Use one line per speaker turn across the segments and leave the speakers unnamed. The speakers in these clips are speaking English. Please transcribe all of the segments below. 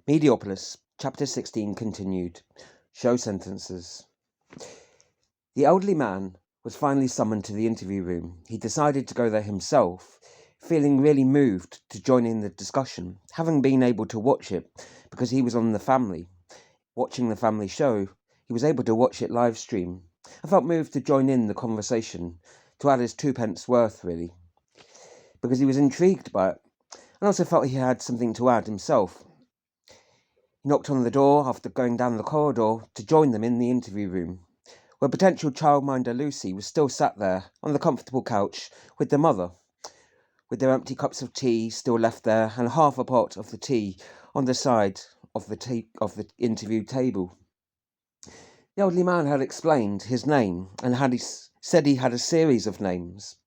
Mediopolis, Chapter 16 continued. Show sentences. The elderly man was finally summoned to the interview room. He decided to go there himself, feeling really moved to join in the discussion, having been able to watch it because he was on watching the family show. He was able to watch it live stream. I felt moved to join in the conversation, to add his twopence worth, really, because he was intrigued by it, and also felt he had something to add himself. He knocked on the door after going down the corridor to join them in the interview room, where potential childminder Lucy was still sat there on the comfortable couch with their mother, with their empty cups of tea still left there and half a pot of the tea on the side of the interview table. The elderly man had explained his name and said he had a series of names.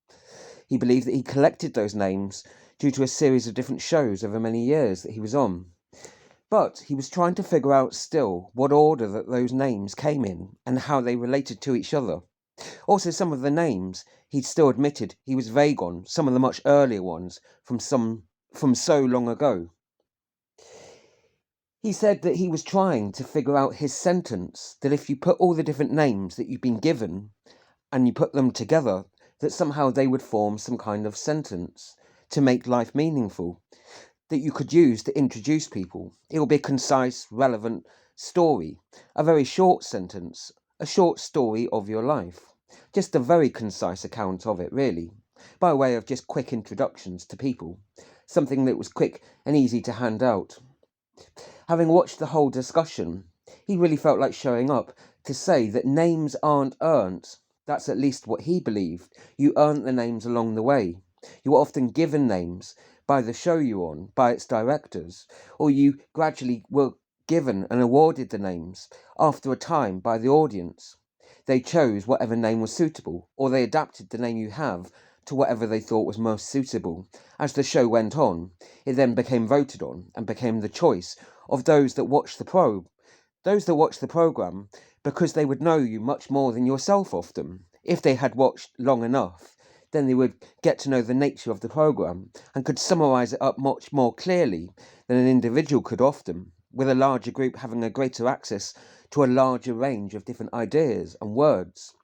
He believed that he collected those names due to a series of different shows over many years that he was on. But he was trying to figure out still what order that those names came in and how they related to each other. Also, some of the names he'd still admitted he was vague on, some of the much earlier ones from so long ago. He said that he was trying to figure out his sentence, that if you put all the different names that you've been given and you put them together, that somehow they would form some kind of sentence to make life meaningful, that you could use to introduce people. It will be a concise, relevant story, a very short sentence, a short story of your life. Just a very concise account of it, really, by way of just quick introductions to people, something that was quick and easy to hand out. Having watched the whole discussion, he really felt like showing up to say that names aren't earned. That's at least what he believed. You earn the names along the way. You are often given names by the show you're on, by its directors, or you gradually were given and awarded the names after a time by the audience. They chose whatever name was suitable, or they adapted the name you have to whatever they thought was most suitable. As the show went on, it then became voted on and became the choice of those that watched the program, because they would know you much more than yourself often. If they had watched long enough, then they would get to know the nature of the program and could summarize it up much more clearly than an individual could often, with a larger group having a greater access to a larger range of different ideas and words.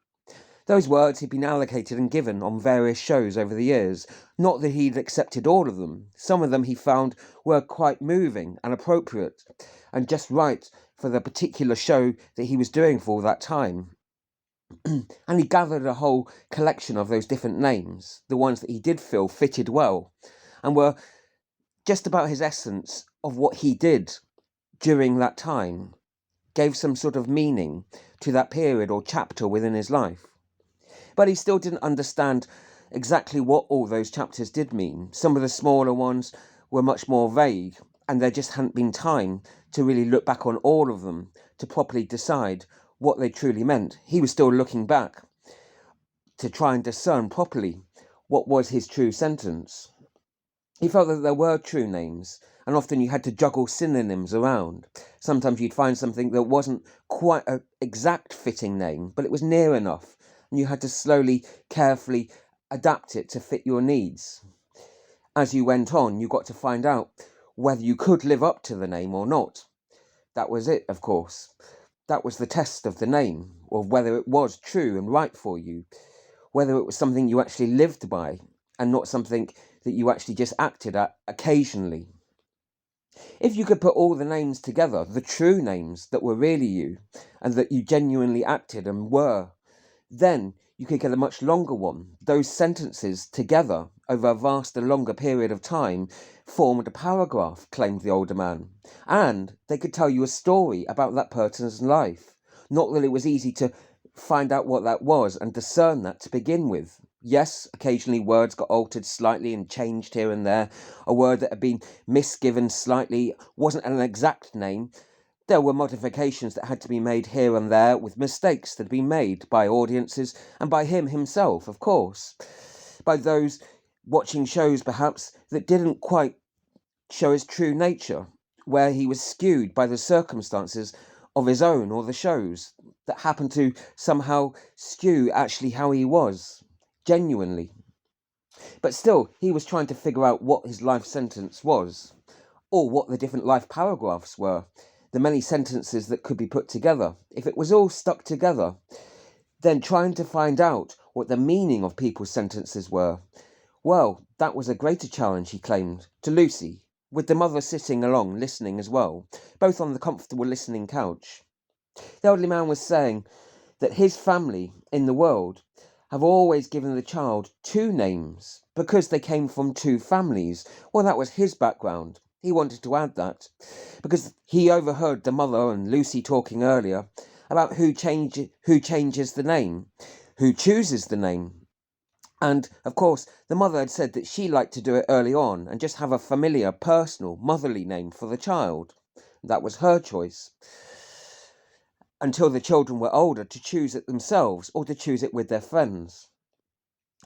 Those words he'd been allocated and given on various shows over the years. Not that he'd accepted all of them. Some of them he found were quite moving and appropriate and just right for the particular show that he was doing for all that time. And he gathered a whole collection of those different names, the ones that he did feel fitted well and were just about his essence of what he did during that time, gave some sort of meaning to that period or chapter within his life. But he still didn't understand exactly what all those chapters did mean. Some of the smaller ones were much more vague, and there just hadn't been time to really look back on all of them to properly decide what they truly meant. He was still looking back to try and discern properly what was his true sentence. He felt that there were true names, and often you had to juggle synonyms around. Sometimes you'd find something that wasn't quite an exact fitting name, but it was near enough, and you had to slowly, carefully adapt it to fit your needs. As you went on, you got to find out whether you could live up to the name or not. That was it, of course. That was the test of the name, or whether it was true and right for you, whether it was something you actually lived by and not something that you actually just acted at occasionally. If you could put all the names together, the true names that were really you and that you genuinely acted and were, then you could get a much longer one. Those sentences together over a vast and longer period of time formed a paragraph, claimed the older man, and they could tell you a story about that person's life. Not that it was easy to find out what that was and discern that to begin with. Yes, occasionally words got altered slightly and changed here and there. A word that had been misgiven slightly wasn't an exact name. There were modifications that had to be made here and there, with mistakes that had been made by audiences and by him himself, of course. By those watching shows, perhaps, that didn't quite show his true nature, where he was skewed by the circumstances of his own or the shows that happened to somehow skew actually how he was, genuinely. But still, he was trying to figure out what his life sentence was. or what the different life paragraphs were, the many sentences that could be put together. If it was all stuck together, then trying to find out what the meaning of people's sentences were, well, that was a greater challenge, he claimed, to Lucy, with the mother sitting along, listening as well, both on the comfortable listening couch. The elderly man was saying that his family in the world have always given the child two names because they came from two families. Well, that was his background. He wanted to add that because he overheard the mother and Lucy talking earlier about who changes the name, who chooses the name. And, of course, the mother had said that she liked to do it early on and just have a familiar, personal, motherly name for the child. That was her choice. Until the children were older to choose it themselves or to choose it with their friends.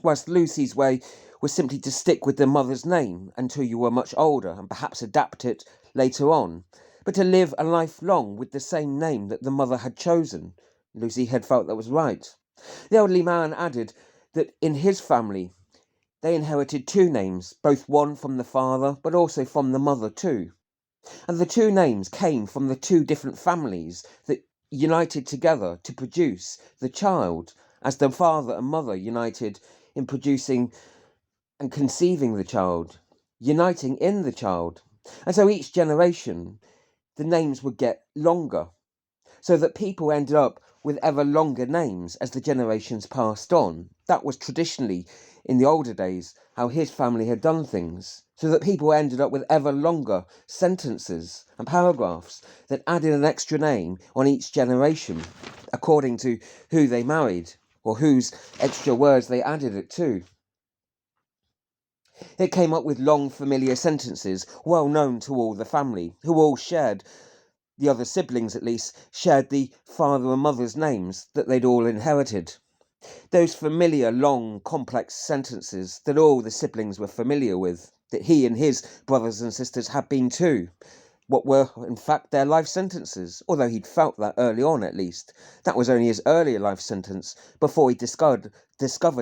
Whilst Lucy's way was simply to stick with the mother's name until you were much older and perhaps adapt it later on, but to live a life long with the same name that the mother had chosen. Lucy had felt that was right. The elderly man added that in his family they inherited two names, both one from the father but also from the mother too. And the two names came from the two different families that united together to produce the child, as the father and mother united in producing and conceiving the child, uniting in the child. And so each generation, the names would get longer, so that people ended up with ever longer names as the generations passed on. That was traditionally, in the older days, how his family had done things, so that people ended up with ever longer sentences and paragraphs that added an extra name on each generation, according to who they married, or whose extra words they added it to. It came up with long, familiar sentences, well known to all the family, who all shared, the other siblings at least, shared the father and mother's names that they'd all inherited. Those familiar, long, complex sentences that all the siblings were familiar with, that he and his brothers and sisters had been too. What were, in fact, their life sentences, although he'd felt that early on at least. That was only his earlier life sentence, before he discovered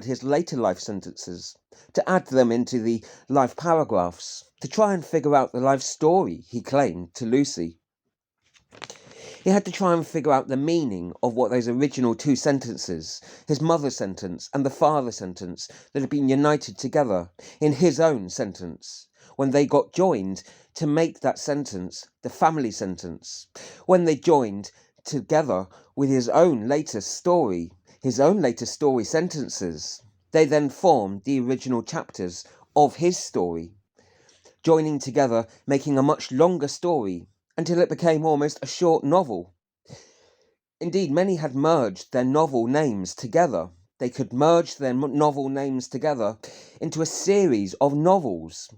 his later life sentences, to add them into the life paragraphs, to try and figure out the life story, he claimed, to Lucy. He had to try and figure out the meaning of what those original two sentences, his mother's sentence and the father's sentence, that had been united together in his own sentence, when they got joined to make that sentence the family sentence, when they joined together with his own latest story sentences. They then formed the original chapters of his story, joining together, making a much longer story, until it became almost a short novel. Indeed, many had merged their novel names together. They could merge their novel names together into a series of novels,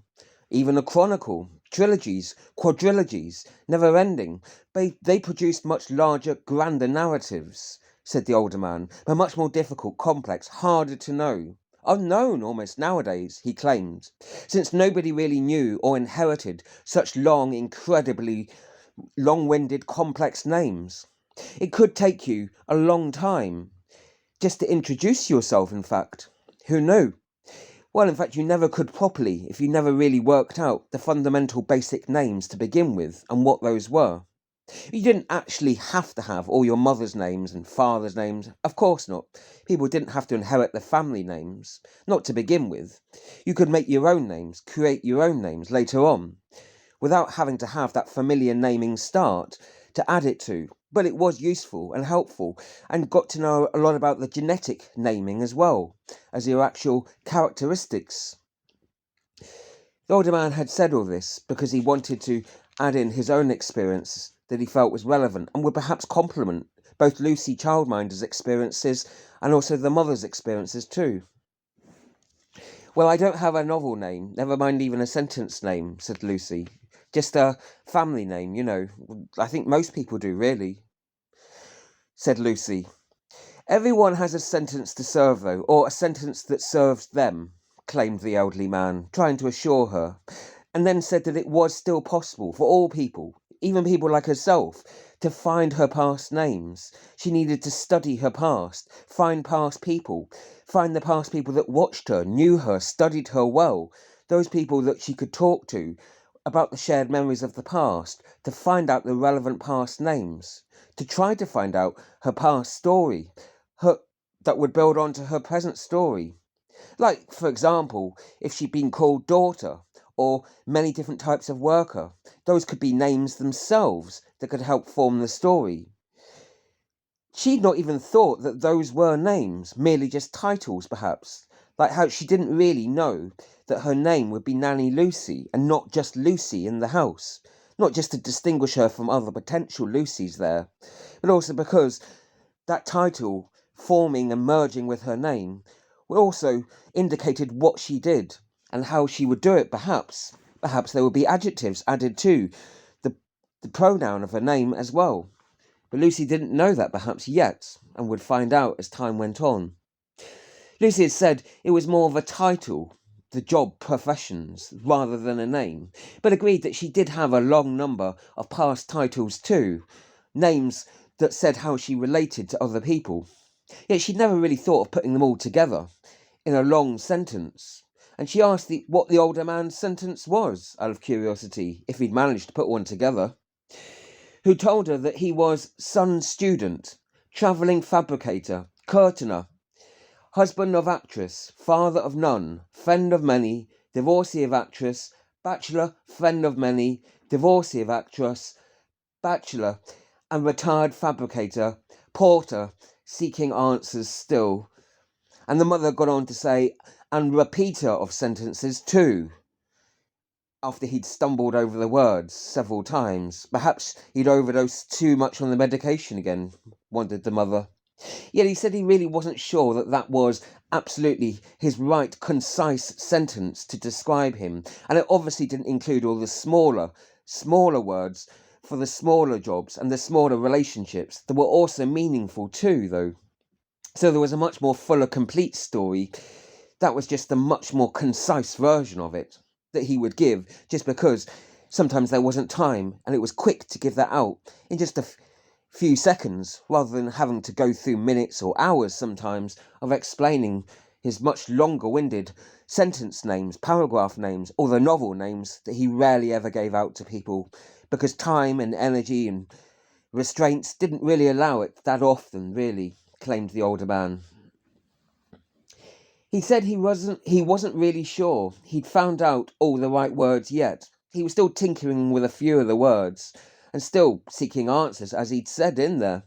even a chronicle, trilogies, quadrilogies, never ending. They produced much larger, grander narratives, said the older man, but much more difficult, complex, harder to know. Unknown almost nowadays, he claimed, since nobody really knew or inherited such long, incredibly long-winded, complex names. It could take you a long time just to introduce yourself, in fact. Who knew? Well, in fact, you never could properly if you never really worked out the fundamental basic names to begin with and what those were. You didn't actually have to have all your mother's names and father's names. Of course not. People didn't have to inherit the family names, not to begin with. You could make your own names, create your own names later on, without having to have that familiar naming start to add it to. But it was useful and helpful, and got to know a lot about the genetic naming as well as your actual characteristics. The older man had said all this because he wanted to add in his own experience that he felt was relevant and would perhaps complement both Lucy Childminder's experiences and also the mother's experiences too. Well, I don't have a novel name, never mind even a sentence name, said Lucy. Just a family name, you know. I think most people do, really, said Lucy. Everyone has a sentence to serve, though, or a sentence that serves them, claimed the elderly man, trying to assure her, and then said that it was still possible for all people, even people like herself, to find her past names. She needed to study her past, find past people, find the past people that watched her, knew her, studied her well, those people that she could talk to, about the shared memories of the past, to find out the relevant past names, to try to find out her past story, that would build onto her present story. Like, for example, if she'd been called daughter, or many different types of worker, those could be names themselves that could help form the story. She'd not even thought that those were names, merely just titles perhaps, like how she didn't really know that her name would be Nanny Lucy and not just Lucy in the house, not just to distinguish her from other potential Lucys there, but also because that title, forming and merging with her name, also indicated what she did and how she would do it perhaps. Perhaps there would be adjectives added to the, the pronoun of her name as well. But Lucy didn't know that perhaps yet, and would find out as time went on. Lucy had said it was more of a title, the job professions, rather than a name, but agreed that she did have a long number of past titles too, names that said how she related to other people. Yet she'd never really thought of putting them all together in a long sentence. And she asked what the older man's sentence was, out of curiosity, if he'd managed to put one together, who told her that he was son student, travelling fabricator, curtainer, husband of actress, father of none, friend of many, divorcee of actress, bachelor, friend of many, divorcee of actress, bachelor, and retired fabricator, porter, seeking answers still. And the mother got on to say, and repeater of sentences too, after he'd stumbled over the words several times. Perhaps he'd overdosed too much on the medication again, wondered the mother. Yet he said he really wasn't sure that that was absolutely his right, concise sentence to describe him, and it obviously didn't include all the smaller words for the smaller jobs and the smaller relationships that were also meaningful too, though. So there was a much more fuller, complete story that was just a much more concise version of it that he would give, just because sometimes there wasn't time and it was quick to give that out in just a few seconds, rather than having to go through minutes or hours sometimes of explaining his much longer-winded sentence names, paragraph names, or the novel names that he rarely ever gave out to people, because time and energy and restraints didn't really allow it that often, really, claimed the older man. He said he wasn't really sure he'd found out all the right words yet. He was still tinkering with a few of the words, and still seeking answers, as he'd said in there.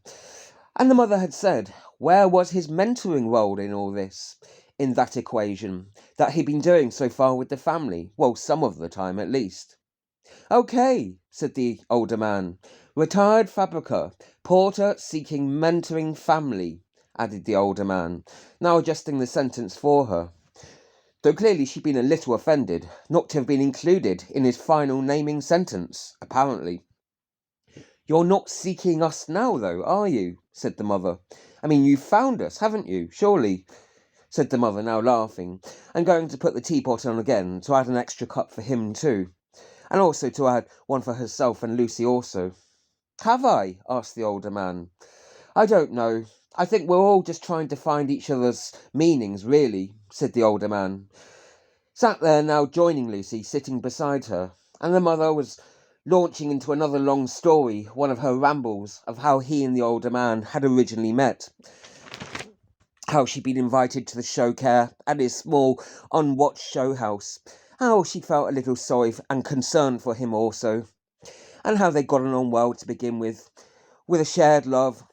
And the mother had said, where was his mentoring role in all this, in that equation, that he'd been doing so far with the family? Well, some of the time at least. Okay, said the older man. Retired fabricator, porter seeking mentoring family, added the older man, now adjusting the sentence for her. Though clearly she'd been a little offended not to have been included in his final naming sentence, apparently. You're not seeking us now, though, are you? Said the mother. I mean, you've found us, haven't you, surely? Said the mother, now laughing, and going to put the teapot on again to add an extra cup for him too, and also to add one for herself and Lucy also. Have I? Asked the older man. I don't know. I think we're all just trying to find each other's meanings, really, said the older man. Sat there now joining Lucy, sitting beside her, and the mother was launching into another long story, one of her rambles, of how he and the older man had originally met. How she'd been invited to the show care at his small, unwatched show house. How she felt a little sorry and concerned for him also. And how they'd gotten on well to begin with a shared love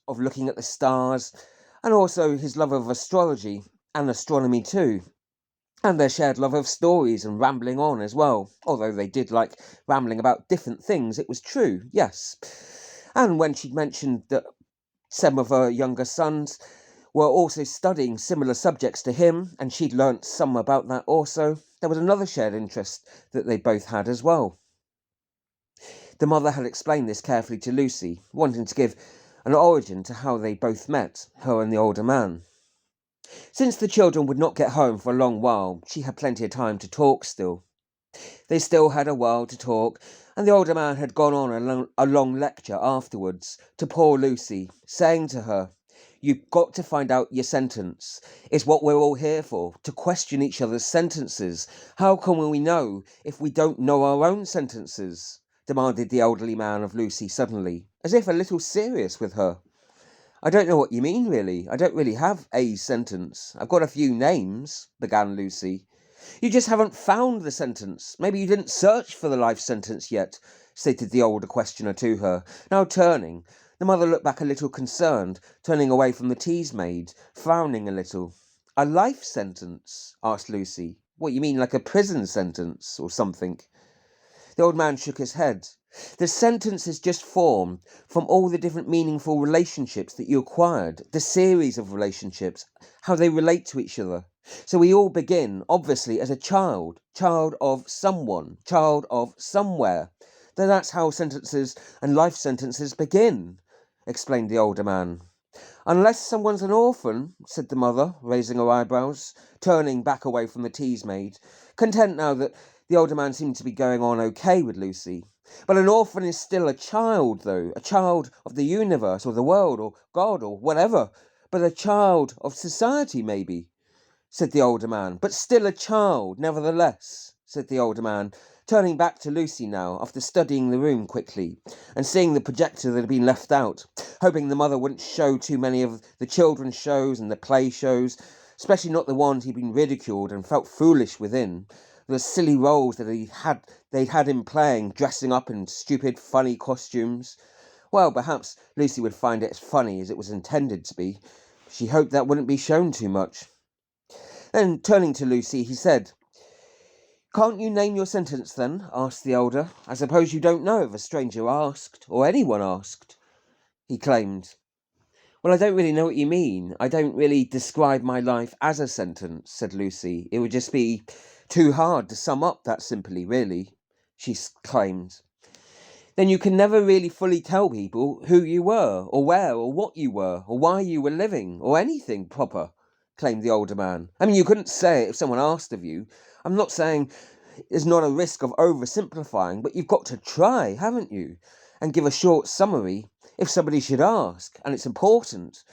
of looking at the stars, and also his love of astrology and astronomy too, and their shared love of stories and rambling on as well, although they did like rambling about different things, it was true, yes. And when she'd mentioned that some of her younger sons were also studying similar subjects to him, and she'd learnt some about that also, there was another shared interest that they both had as well. The mother had explained this carefully to Lucy, wanting to give an origin to how they both met, her and the older man. Since the children would not get home for a long while, she had plenty of time to talk still. They still had a while to talk, and the older man had gone on a long lecture afterwards to poor Lucy, saying to her, You've got to find out your sentence. It's what we're all here for, to question each other's sentences. How can we know if we don't know our own sentences? Demanded the elderly man of Lucy suddenly, as if a little serious with her. I don't know what you mean, really. I don't really have a sentence. I've got a few names, began Lucy. You just haven't found the sentence. Maybe you didn't search for the life sentence yet, stated the older questioner to her. Now turning, the mother looked back a little concerned, turning away from the teasmaid, frowning a little. A life sentence? Asked Lucy. What, you mean like a prison sentence or something? The old man shook his head. The sentence is just formed from all the different meaningful relationships that you acquired, the series of relationships, how they relate to each other. So we all begin, obviously, as a child of someone, child of somewhere. That's how sentences and life sentences begin, explained the older man. Unless someone's an orphan, said the mother, raising her eyebrows, turning back away from the teasmaid, content now that the older man seemed to be going on okay with Lucy. But an orphan is still a child, though, a child of the universe or the world or God or whatever, but a child of society, maybe, said the older man. But still a child, nevertheless, said the older man, turning back to Lucy now, after studying the room quickly, and seeing the projector that had been left out, hoping the mother wouldn't show too many of the children's shows and the play shows, especially not the ones he'd been ridiculed and felt foolish within, the silly roles that they'd had him playing, dressing up in stupid, funny costumes. Well, perhaps Lucy would find it as funny as it was intended to be. She hoped that wouldn't be shown too much. Then, turning to Lucy, he said, "Can't you name your sentence, then?" asked the elder. "I suppose you don't know if a stranger asked, or anyone asked," he claimed. "Well, I don't really know what you mean. I don't really describe my life as a sentence," said Lucy. "It would just be too hard to sum up that simply, really," she claimed. "Then you can never really fully tell people who you were, or where, or what you were, or why you were living, or anything proper," claimed the older man. "I mean, you couldn't say it if someone asked of you. I'm not saying there's not a risk of oversimplifying, but you've got to try, haven't you? And give a short summary if somebody should ask, and it's important.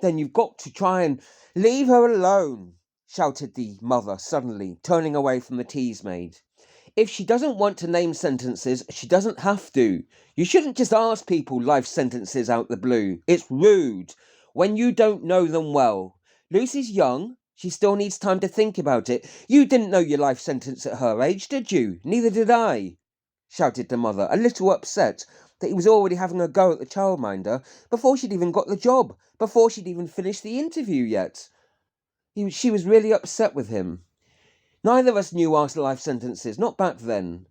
Then you've got to try and leave her alone," shouted the mother suddenly, turning away from the teasmaid. "If she doesn't want to name sentences, she doesn't have to. You shouldn't just ask people life sentences out the blue. It's rude when you don't know them well. Lucy's young. She still needs time to think about it. You didn't know your life sentence at her age, did you? Neither did I," shouted the mother, a little upset that he was already having a go at the childminder before she'd even got the job, before she'd even finished the interview yet. She was really upset with him. Neither of us knew our life sentences, not back then.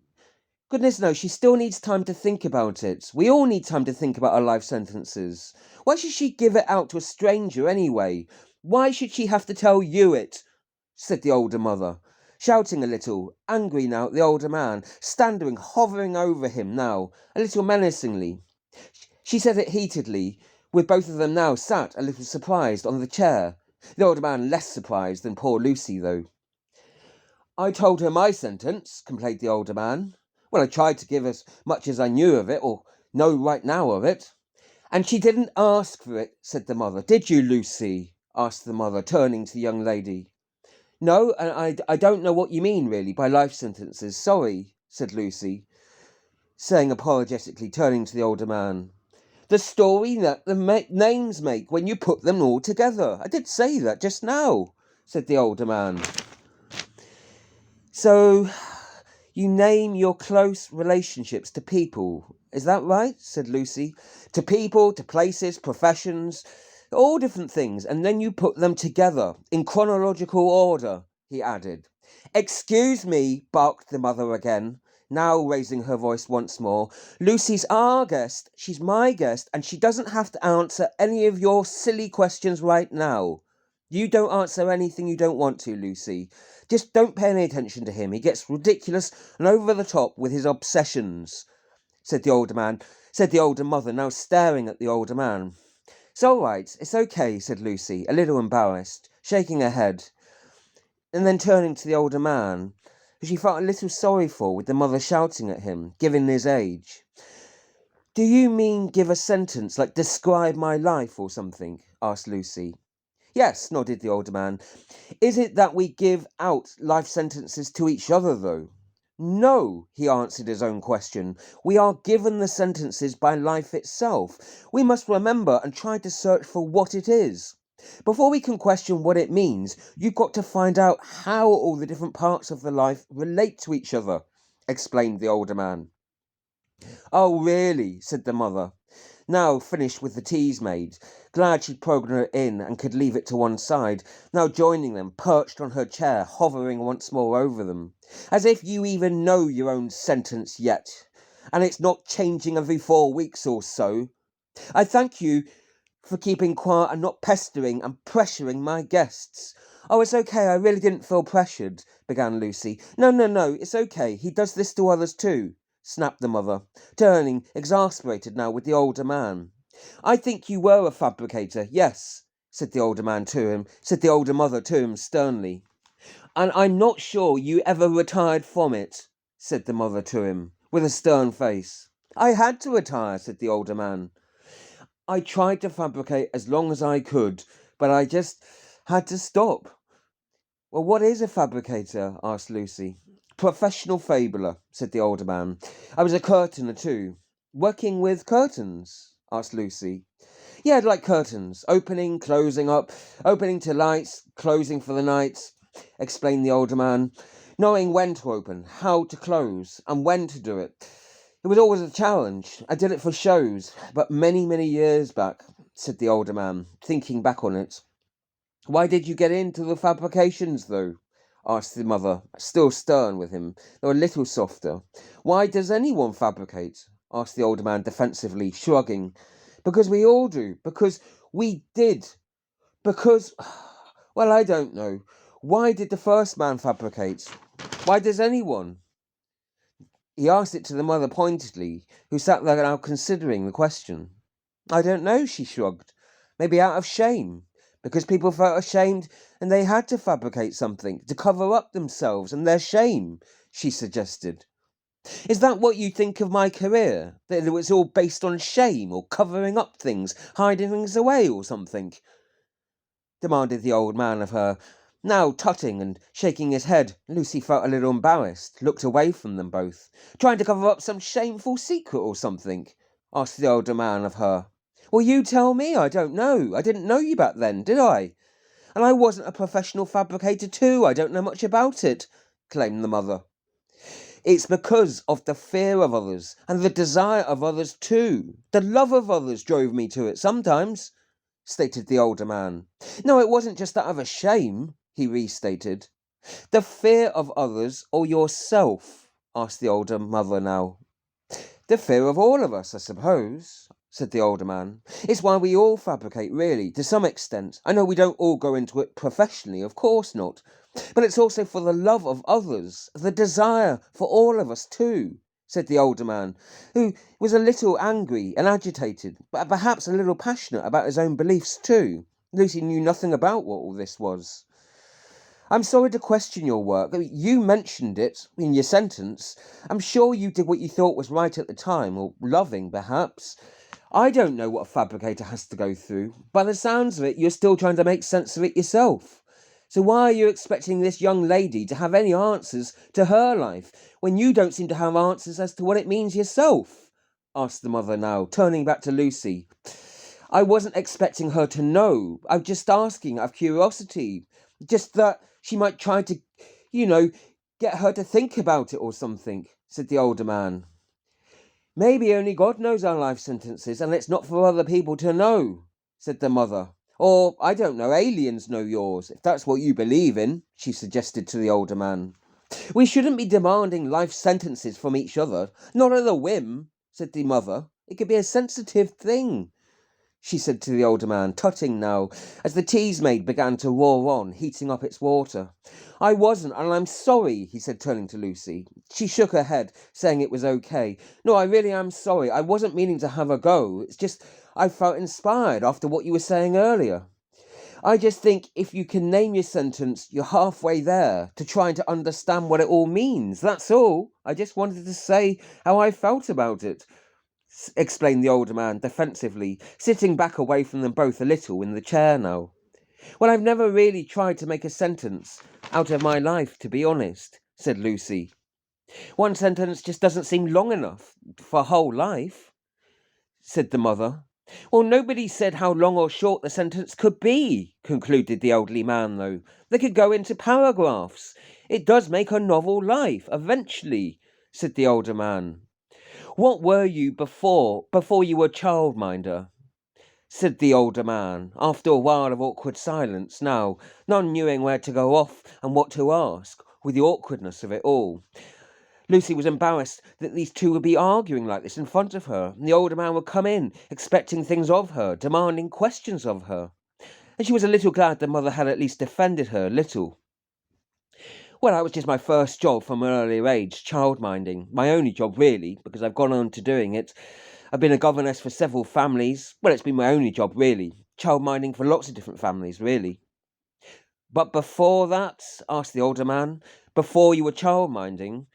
Goodness knows, she still needs time to think about it. We all need time to think about our life sentences. Why should she give it out to a stranger anyway? Why should she have to tell you it? Said the older mother, shouting a little, angry now at the older man, standing, hovering over him now, a little menacingly. She said it heatedly, with both of them now sat a little surprised on the chair. The older man less surprised than poor Lucy, though. "I told her my sentence," complained the older man. "Well, I tried to give as much as I knew of it, or know right now of it." "And she didn't ask for it," said the mother. "Did you, Lucy?" asked the mother, turning to the young lady. "No, and I don't know what you mean, really, by life sentences. Sorry," said Lucy, saying apologetically, turning to the older man. "The story that the names make when you put them all together. I did say that just now," said the older man. "So, you name your close relationships to people, is that right?" said Lucy. "To people, to places, professions, all different things, and then you put them together, in chronological order," he added. "Excuse me," barked the mother again, now raising her voice once more. "Lucy's our guest, she's my guest, and she doesn't have to answer any of your silly questions right now. You don't answer anything you don't want to, Lucy. Just don't pay any attention to him. He gets ridiculous and over the top with his obsessions," said the older mother, now staring at the older man. "It's all right, it's okay," said Lucy, a little embarrassed, shaking her head, and then turning to the older man, who she felt a little sorry for with the mother shouting at him, given his age. "Do you mean give a sentence, like describe my life or something?" asked Lucy. Yes, nodded the older man. Is it that we give out life sentences to each other, though? No, he answered his own question. We are given the sentences by life itself. We must remember and try to search for what it is. Before we can question what it means, you've got to find out how all the different parts of the life relate to each other, explained the older man. Oh, really? Said the mother, now finished with the tea's made, glad she'd programmed it in and could leave it to one side, now joining them, perched on her chair, hovering once more over them. As if you even know your own sentence yet, and it's not changing every 4 weeks or so. I thank you for keeping quiet and not pestering and pressuring my guests. Oh, it's okay, I really didn't feel pressured, began Lucy. No, it's okay, he does this to others too, snapped the mother, turning, exasperated now, with the older man. I think you were a fabricator, yes, said the older mother to him sternly. And I'm not sure you ever retired from it, said the mother to him, with a stern face. I had to retire, said the older man. I tried to fabricate as long as I could, but I just had to stop. Well, what is a fabricator? Asked Lucy. Professional fabuler, said the older man. I was a curtainer too. Working with curtains? Asked Lucy. Yeah, like curtains. Opening, closing up, opening to lights, closing for the night, explained the older man. Knowing when to open, how to close, and when to do it. It was always a challenge. I did it for shows, but many years back, said the older man, thinking back on it. Why did you get into the fabrications, though? Asked the mother, still stern with him, though a little softer. Why does anyone fabricate? Asked the older man defensively, shrugging. Because we all do. Because we did. Because, well, I don't know. Why did the first man fabricate? Why does anyone? He asked it to the mother pointedly, who sat there now considering the question. I don't know, she shrugged. Maybe out of shame. Because people felt ashamed and they had to fabricate something to cover up themselves and their shame, she suggested. Is that what you think of my career? That it was all based on shame or covering up things, hiding things away or something? Demanded the old man of her. Now tutting and shaking his head, Lucy felt a little embarrassed, looked away from them both. Trying to cover up some shameful secret or something? Asked the older man of her. Well, you tell me, I don't know. I didn't know you back then, did I? And I wasn't a professional fabricator too, I don't know much about it, claimed the mother. It's because of the fear of others, and the desire of others too. The love of others drove me to it sometimes, stated the older man. No, it wasn't just out of a shame, he restated. The fear of others or yourself? Asked the older mother now. The fear of all of us, I suppose, said the older man. It's why we all fabricate, really, to some extent. I know we don't all go into it professionally, of course not. But it's also for the love of others, the desire for all of us too, said the older man, who was a little angry and agitated, but perhaps a little passionate about his own beliefs too. Lucy knew nothing about what all this was. I'm sorry to question your work. You mentioned it in your sentence. I'm sure you did what you thought was right at the time, or loving, perhaps. I don't know what a fabricator has to go through. By the sounds of it, you're still trying to make sense of it yourself. So why are you expecting this young lady to have any answers to her life, when you don't seem to have answers as to what it means yourself? Asked the mother now, turning back to Lucy. I wasn't expecting her to know. I'm just asking out of curiosity. Just that she might try to, get her to think about it or something, said the older man. Maybe only God knows our life sentences, and it's not for other people to know, said the mother. Or, I don't know, aliens know yours, if that's what you believe in, she suggested to the older man. We shouldn't be demanding life sentences from each other, not at a whim, said the mother. It could be a sensitive thing, she said to the older man, tutting now, as the tea's maid began to roar on, heating up its water. I wasn't, and I'm sorry, he said, turning to Lucy. She shook her head, saying it was okay. No, I really am sorry. I wasn't meaning to have a go. It's just I felt inspired after what you were saying earlier. I just think if you can name your sentence, you're halfway there to trying to understand what it all means. That's all. I just wanted to say how I felt about it. explained the older man defensively, sitting back away from them both a little in the chair now. Well, I've never really tried to make a sentence out of my life, to be honest, said Lucy. One sentence just doesn't seem long enough for a whole life, said the mother. Well, nobody said how long or short the sentence could be, concluded the elderly man, though. They could go into paragraphs. It does make a novel life, eventually, said the older man. What were you before you were childminder? Said the older man, after a while of awkward silence, now, none knowing where to go off and what to ask, with the awkwardness of it all. Lucy was embarrassed that these two would be arguing like this in front of her, and the older man would come in, expecting things of her, demanding questions of her. And she was a little glad the mother had at least defended her a little. Well, that was just my first job from an earlier age, childminding. My only job, really, because I've gone on to doing it. I've been a governess for several families. Well, it's been my only job, really. Childminding for lots of different families, really. But before that, asked the older man, before you were childminding?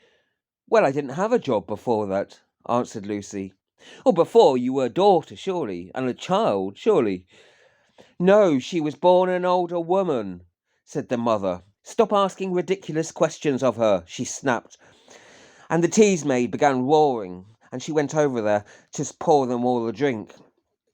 Well, I didn't have a job before that, answered Lucy. Oh, before you were a daughter, surely, and a child, surely. No, she was born an older woman, said the mother. Stop asking ridiculous questions of her, she snapped. And the teas maid began roaring, and she went over there to pour them all a drink.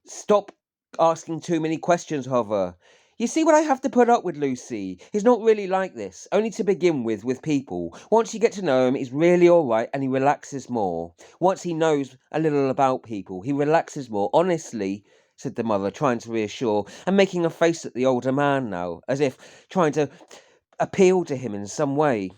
Stop asking too many questions of her. You see what I have to put up with, Lucy? He's not really like this, only to begin with people. Once you get to know him, he's really all right and he relaxes more. Once he knows a little about people, he relaxes more. Honestly, said the mother, trying to reassure, and making a face at the older man now, as if trying to appeal to him in some way.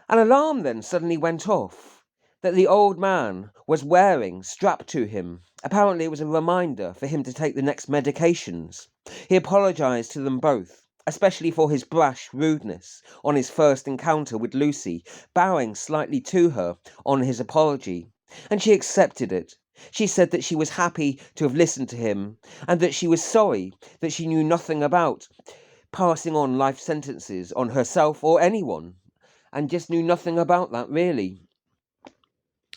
An alarm then suddenly went off that the old man was wearing strapped to him. Apparently it was a reminder for him to take the next medications. He apologised to them both, especially for his brash rudeness on his first encounter with Lucy, bowing slightly to her on his apology, and she accepted it. She said that she was happy to have listened to him, and that she was sorry that she knew nothing about passing on life sentences on herself or anyone, and just knew nothing about that, really.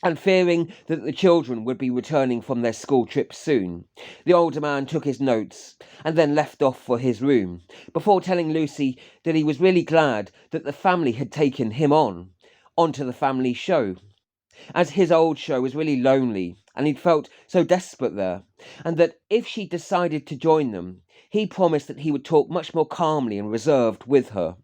And fearing that the children would be returning from their school trip soon, the older man took his notes and then left off for his room, before telling Lucy that he was really glad that the family had taken him onto the family show, as his old show was really lonely and he'd felt so desperate there, and that if she decided to join them, he promised that he would talk much more calmly and reserved with her.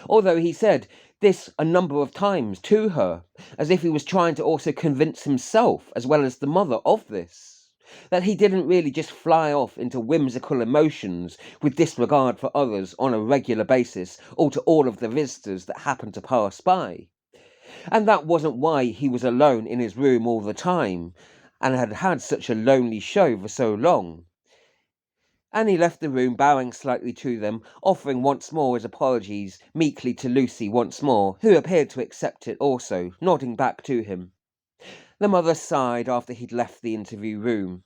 Although he said this a number of times to her, as if he was trying to also convince himself, as well as the mother, of this, that he didn't really just fly off into whimsical emotions with disregard for others on a regular basis, or to all of the visitors that happened to pass by. And that wasn't why he was alone in his room all the time, and had had such a lonely show for so long. And he left the room, bowing slightly to them, offering once more his apologies meekly to Lucy once more, who appeared to accept it also, nodding back to him. The mother sighed after he'd left the interview room.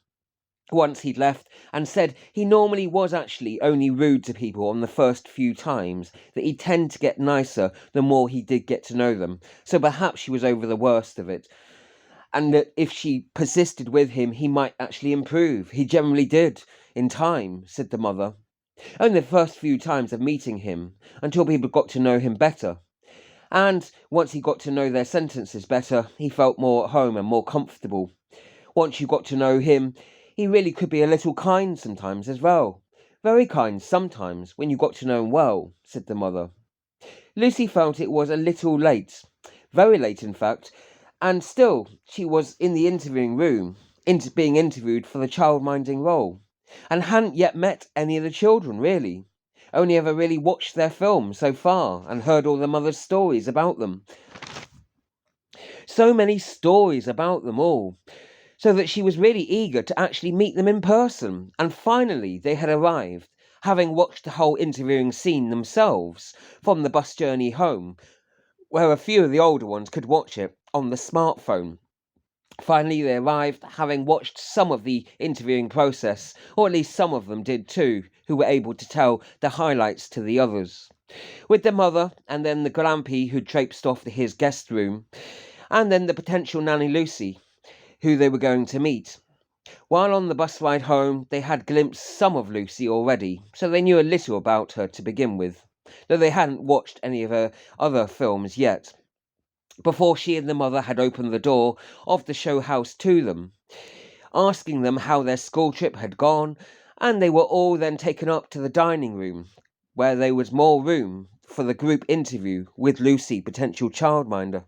Once he'd left, and said he normally was actually only rude to people on the first few times, that he'd tend to get nicer the more he did get to know them, so perhaps she was over the worst of it, and that if she persisted with him, he might actually improve. He generally did, in time, said the mother. Only the first few times of meeting him, until people got to know him better. And once he got to know their sentences better, he felt more at home and more comfortable. Once you got to know him, he really could be a little kind sometimes as well. Very kind sometimes, when you got to know him well, said the mother. Lucy felt it was a little late, very late in fact, and still she was in the interviewing room, being interviewed for the childminding role, and hadn't yet met any of the children, really. Only ever really watched their films so far, and heard all the mother's stories about them. So many stories about them all, so that she was really eager to actually meet them in person. And finally they had arrived, having watched the whole interviewing scene themselves from the bus journey home, where a few of the older ones could watch it on the smartphone. Finally they arrived, having watched some of the interviewing process, or at least some of them did too, who were able to tell the highlights to the others. With the mother, and then the glampy who traipsed off to his guest room, and then the potential nanny Lucy, who they were going to meet. While on the bus ride home, they had glimpsed some of Lucy already, so they knew a little about her to begin with, though they hadn't watched any of her other films yet. Before she and the mother had opened the door of the show house to them, asking them how their school trip had gone, and they were all then taken up to the dining room, where there was more room for the group interview with Lucy, potential childminder.